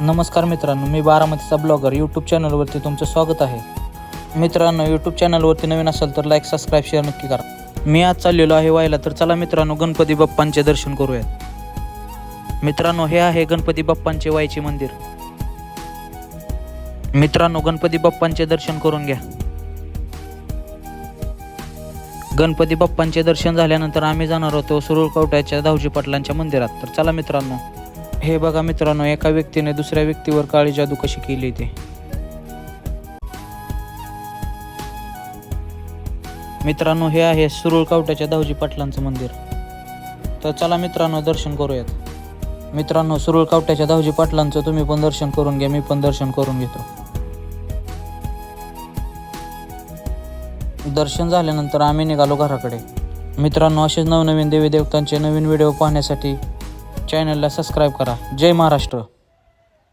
नमस्कार मित्रांनो, मी बारामतीचा blogger YouTube चॅनलवरती तुमचं स्वागत आहे. मित्रांनो, यूट्यूब चॅनलवरती नवीन असाल तर लाईक, सबस्क्राईब, शेअर नक्की करा. मी आज चाललेलो आहे व्हायला, तर चला मित्रांनो गणपती बाप्पांचे दर्शन करूयात. मित्रांनो, हे आहे गणपती बाप्पांचे वाईचे मंदिर. मित्रांनो, गणपती बाप्पांचे दर्शन करून घ्या. गणपती बाप्पांचे दर्शन झाल्यानंतर आम्ही जाणार होतो सुरुळ कवट्याच्या धावजी पाटलांच्या मंदिरात. तर चला मित्रांनो, हे बघा मित्रांनो, एका व्यक्तीने दुसऱ्या व्यक्तीवर काळी जादू कशी केली ते. मित्रांनो, हे आहे सुरुळ कवट्याच्या धावजी पाटलांचं मंदिर. तर चला मित्रांनो दर्शन करूयात. मित्रांनो, सुरुळ कवट्याच्या धावजी पाटलांचं तुम्ही पण दर्शन करून घ्या, मी पण दर्शन करून घेतो. दर्शन झाल्यानंतर आम्ही निघालो घराकडे. मित्रांनो, असेच नवनवीन देवी देवतांचे नवीन व्हिडिओ पाहण्यासाठी चॅनलला सबस्क्राईब करा. जय महाराष्ट्र.